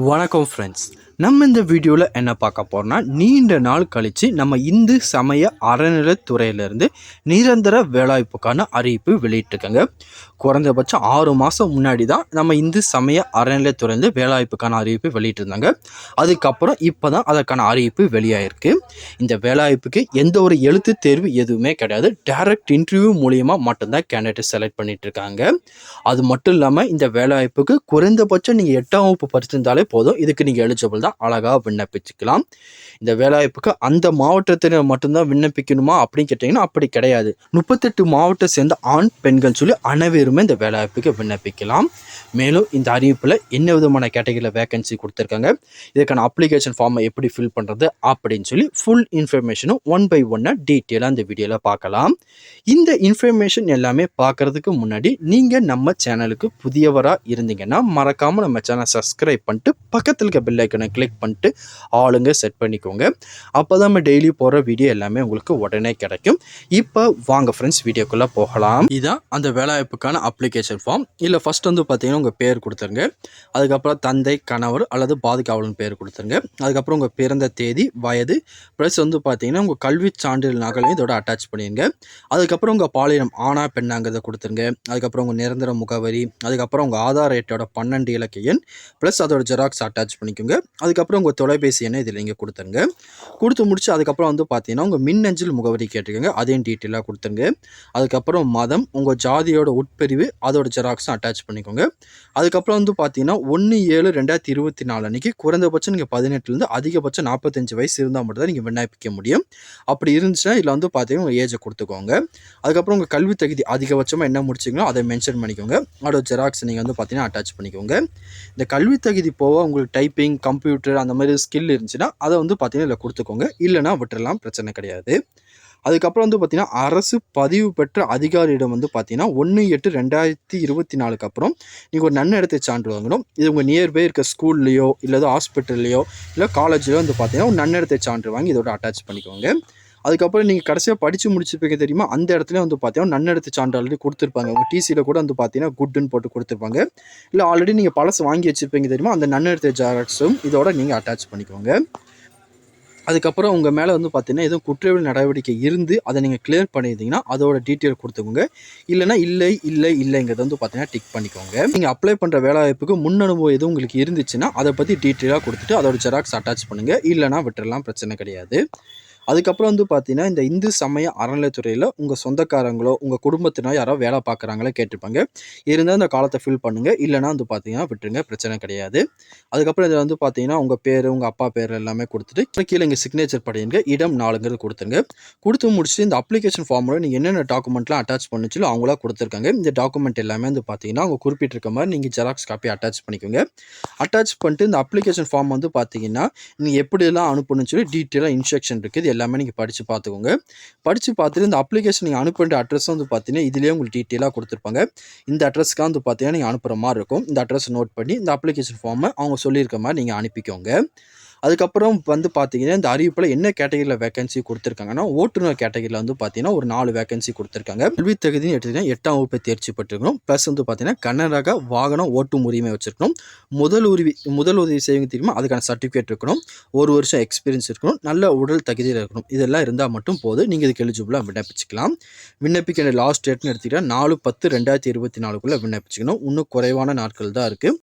வணக்கம் ஃப்ரெண்ட்ஸ், நம்ம இந்த வீடியோவில் என்ன பார்க்க போகிறோம்னா, நீண்ட நாள் கழித்து நம்ம இந்து சமய அறநிலைத்துறையிலேருந்து நிரந்தர வேலைவாய்ப்புக்கான அறிவிப்பு வெளியிட்டிருக்காங்க. குறைந்தபட்சம் 6 மாதம் முன்னாடி தான் நம்ம இந்து சமய அறநிலைத்துறையிலேருந்து வேலைவாய்ப்புக்கான அறிவிப்பு வெளியிட்டிருந்தாங்க. அதுக்கப்புறம் இப்போ தான் அதற்கான அறிவிப்பு வெளியாகிருக்கு. இந்த வேலைவாய்ப்புக்கு எந்த ஒரு எழுத்து தேர்வு எதுவுமே கிடையாது. டைரக்ட் இன்டர்வியூ மூலியமாக மட்டும்தான் கேண்டிடேட் செலக்ட் பண்ணிட்டு இருக்காங்க. அது மட்டும் இல்லாமல் இந்த வேலைவாய்ப்புக்கு குறைந்தபட்சம் நீங்கள் 8ஆம் வகுப்பு படிச்சிருந்தாலே போதும், இதுக்கு நீங்கள் எலிஜிபிள் தான், அழகாக விண்ணப்பிச்சுக்கலாம். இந்த வேலைவாய்ப்புக்கு அந்த மாவட்டத்தினர் மட்டும்தான் விண்ணப்பிக்கணுமா அப்படின்னு கேட்டிங்கன்னா அப்படி கிடையாது. 38 மாவட்டத்தை சேர்ந்த ஆண் பெண்கள் சொல்லி அனைவருமே இந்த வேலைவாய்ப்புக்கு விண்ணப்பிக்கலாம். மேலும் இந்த அறிவிப்பில் என்ன விதமான கேட்டகரியில் வேகன்சி கொடுத்துருக்காங்க, இதுக்கான அப்ளிகேஷன் ஃபார்மை எப்படி ஃபில் பண்ணுறது அப்படின்னு சொல்லி ஃபுல் இன்ஃபர்மேஷனும் ஒன் பை ஒன்னாக டீட்டெயிலாக இந்த வீடியோவில் பார்க்கலாம். இந்த இன்ஃபர்மேஷன் எல்லாமே பார்க்குறதுக்கு முன்னாடி நீங்கள் நம்ம சேனலுக்கு புதியவராக இருந்தீங்கன்னா மறக்காமல் நம்ம சேனல் சப்ஸ்கிரைப் பண்ணிட்டு பக்கத்தில் இருக்க பெல் ஐக்கனை கிளிக் பண்ணிட்டு ஆளுங்க செட் பண்ணிக்கோங்க. அப்போ தான் நம்ம டெய்லி போகிற வீடியோ எல்லாமே உங்களுக்கு உடனே கிடைக்கும். இப்போ வாங்க ஃப்ரெண்ட்ஸ், வீடியோக்குள்ளே போகலாம். இதுதான் அந்த வேலைவாய்ப்புக்கான அப்ளிகேஷன் ஃபார்ம். இல்லை ஃபஸ்ட் வந்து பார்த்தீங்கன்னா உங்கள் பேர் கொடுத்துருங்க. அதுக்கப்புறம் தந்தை, கணவர் அல்லது பாதுகாவலன் பேர் கொடுத்துருங்க. அதுக்கப்புறம் உங்கள் பிறந்த தேதி, வயது, ப்ளஸ் வந்து பார்த்தீங்கன்னா உங்கள் கல்வி சான்றிதழ் நகலையும் இதோட அட்டாச் பண்ணிடுங்க. அதுக்கப்புறம் உங்கள் பாலினம் ஆணா பெண்ணாங்கிறத கொடுத்துருங்க. அதுக்கப்புறம் உங்கள் நிரந்தர முகவரி, அதுக்கப்புறம் உங்கள் ஆதார் ரேட்டோட 12 இலக்க எண் ப்ளஸ் அதோட ஜெராக்ஸ் அட்டாச் பண்ணிக்கோங்க. அதுக்கப்புறம் உங்கள் தொலைபேசி எண்ணை இதில் இங்கே கொடுத்துருங்க. கொடுத்து முடிச்சு அதுக்கப்புறம் வந்து பார்த்தீங்கன்னா உங்கள் மின்னஞ்சல் முகவரி கேட்டுக்கோங்க, அதையும் டீட்டெயிலாக கொடுத்துருங்க. அதுக்கப்புறம் மதம், உங்கள் ஜாதியோட உட்பிரிவு, அதோட ஜெராக்ஸும் அட்டாச் பண்ணிக்கோங்க. அதுக்கப்புறம் வந்து பார்த்தீங்கன்னா 1/7/2024 அன்றைக்கி குறைந்தபட்சம் நீங்கள் 18லேருந்து அதிகபட்சம் 45 வயசு இருந்தால் மட்டும் தான் நீங்கள் விண்ணப்பிக்க முடியும். அப்படி இருந்துச்சுன்னா இதில் வந்து பார்த்தீங்கன்னா உங்கள் ஏஜை கொடுத்துக்கோங்க. அதுக்கப்புறம் உங்கள் கல்வி தகுதி அதிகபட்சமாக என்ன முடிச்சிங்களோ அதை மென்ஷன் பண்ணிக்கோங்க. அதோட ஜெராக்ஸ் நீங்கள் வந்து பார்த்தீங்கன்னா அட்டாச் பண்ணிக்கோங்க. இந்த கல்வி தகுதி போக உங்களுக்கு டைப்பிங், கம்ப்யூட்டர் அந்த மாதிரி ஸ்கில் இருந்துச்சுன்னா அதை வந்து பார்த்தீங்கன்னா இதில் கொடுத்துக்கோங்க. இல்லைனா விட்டுறலாம், பிரச்சனை கிடையாது. அதுக்கப்புறம் வந்து பார்த்தீங்கன்னா அரசு பதிவு பெற்ற அதிகாரியிடம் வந்து பார்த்தீங்கன்னா 1/8/2024 அப்புறம் நீங்கள் ஒரு நன்னடத்தை சான்று வாங்கணும். இது உங்கள் நியர்பை இருக்க ஸ்கூல்லையோ இல்லை ஹாஸ்பிட்டல்லையோ இல்லை காலேஜ்லையோ வந்து பார்த்தீங்கன்னா ஒரு நன்னடத்தை சான்று வாங்கி இதோட அட்டாச் பண்ணிக்கோங்க. அதுக்கப்புறம் நீங்கள் கடைசியாக படித்து முடிச்சிருப்பீங்க தெரியுமா, அந்த இடத்துல வந்து பார்த்தீங்கன்னா நன்னடத்தை சான்று ஆல்ரெடி கொடுத்துருப்பாங்க. உங்கள் டிசியில் கூட வந்து பார்த்தீங்கன்னா குட்டுன்னு போட்டு கொடுத்துருப்பாங்க. இல்லை ஆல்ரெடி நீங்கள் பழசு வாங்கி வச்சுருப்பீங்க தெரியுமா, அந்த நன்னடத்தை ஜெராக்ஸும் இதோட நீங்கள் அட்டாச் பண்ணிக்கோங்க. அதுக்கப்புறம் உங்கள் மேலே வந்து பார்த்தீங்கன்னா எதுவும் குற்றவியல் நடவடிக்கை இருந்து அதை நீங்கள் கிளியர் பண்ணியிருந்தீங்கன்னா அதோட டீட்டெயில் கொடுத்துக்கோங்க. இல்லைனா இல்லைங்கிறத வந்து பார்த்தீங்கன்னா டிக் பண்ணிக்கோங்க. நீங்கள் அப்ளை பண்ணுற வேலைவாய்ப்புக்கு முன் அனுபவம் எதுவும் உங்களுக்கு இருந்துச்சுன்னா அதை பற்றி டீட்டெயிலாக கொடுத்துட்டு அதோட ஜெராக்ஸ் அட்டாச் பண்ணுங்கள். இல்லைனா விட்டுறலாம், பிரச்சனை கிடையாது. அதுக்கப்புறம் வந்து பார்த்தீங்கன்னா இந்த இந்து சமய அறநிலைத்துறையில் உங்கள் சொந்தக்காரங்களோ உங்கள் குடும்பத்தினோ யாரோ வேலை பார்க்குறாங்களோ கேட்டிருப்பாங்க. இருந்தால் இந்த காலத்தை ஃபில் பண்ணுங்கள். இல்லைனா வந்து பார்த்தீங்கன்னா விட்டுருங்க, பிரச்சனை கிடையாது. அதுக்கப்புறம் இதில் வந்து பார்த்தீங்கன்னா உங்கள் பேர், உங்கள் அப்பா பேர் எல்லாமே கொடுத்துட்டு கீழே இங்கே சிக்னேச்சர் பண்ணிடுங்க. இடம் 4ங்கிறது கொடுத்துருங்க. கொடுத்து முடிச்சுட்டு இந்த அப்ளிகேஷன் ஃபார்மில் நீங்கள் என்னென்ன டாக்குமெண்ட்லாம் அட்டாச் பண்ணிச்சோ அவங்களா கொடுத்துருக்காங்க. இந்த டாக்குமெண்ட் எல்லாமே வந்து பார்த்தீங்கன்னா அவங்க குறிப்பிட்டிருக்க மாதிரி நீங்கள் ஜெராக்ஸ் காப்பி அட்டாச் பண்ணிக்கோங்க. அட்டாச் பண்ணிட்டு இந்த அப்ளிகேஷன் ஃபார்ம் வந்து பார்த்தீங்கன்னா நீங்கள் எப்படியெல்லாம் அனுப்பணும்னு சொல்லி டீட்டெயிலாக இன்ஸ்ட்ரக்ஷன் இருக்குது. எல்லாமே நீங்கள் படித்து பார்த்துக்கோங்க. படித்து பார்த்துட்டு இந்த அப்ளிகேஷன் நீங்கள் அனுப்புகிற அட்ரஸ் வந்து பார்த்தீங்கன்னா இதிலேயே உங்களுக்கு டீட்டெயிலாக கொடுத்துருப்பாங்க. இந்த அட்ரஸ்க்காக வந்து பார்த்தீங்கன்னா நீங்கள் அனுப்புகிற மாதிரி இருக்கும். இந்த அட்ரஸ் நோட் பண்ணி இந்த அப்ளிகேஷன் ஃபார்மை அவங்க சொல்லியிருக்க மாதிரி நீங்கள் அனுப்பிக்கோங்க. அதுக்கப்புறம் வந்து பார்த்தீங்கன்னா இந்த அறிவிப்பில் என்ன கேட்டகரியில் வேகன்சி கொடுத்துருக்காங்கன்னா ஓட்டுநர் கேட்டகரியில் வந்து பார்த்தீங்கன்னா ஒரு 4 வேகன்சி கொடுத்துருக்காங்க. கல்வி தகுதின்னு எடுத்துக்கிட்டீங்கன்னா 8ஆம் வகுப்பை தேர்ச்சி பெற்றிருக்கணும். ப்ளஸ் வந்து பார்த்தீங்கன்னா கனரக வாகனம் ஓட்டும் உரிமை வச்சிருக்கணும். முதல் உதவி செய்வங்க தெரியுமா, அதுக்கான சர்டிஃபிகேட் இருக்கணும். 1 வருஷம் எக்ஸ்பீரியன்ஸ் இருக்கணும். நல்ல உடல் தகுதியில் இருக்கணும். இதெல்லாம் இருந்தால் மட்டும் போதும், நீங்கள் இதுக்கு எலிஜிபிளாக விண்ணப்பிச்சுக்கலாம். விண்ணப்பிக்கிற லாஸ்ட் டேட்னு எடுத்துக்கிட்டால் 4/10/2024 விண்ணப்பிச்சுக்கணும். இன்னும் குறைவான நாட்கள் தான் இருக்குது.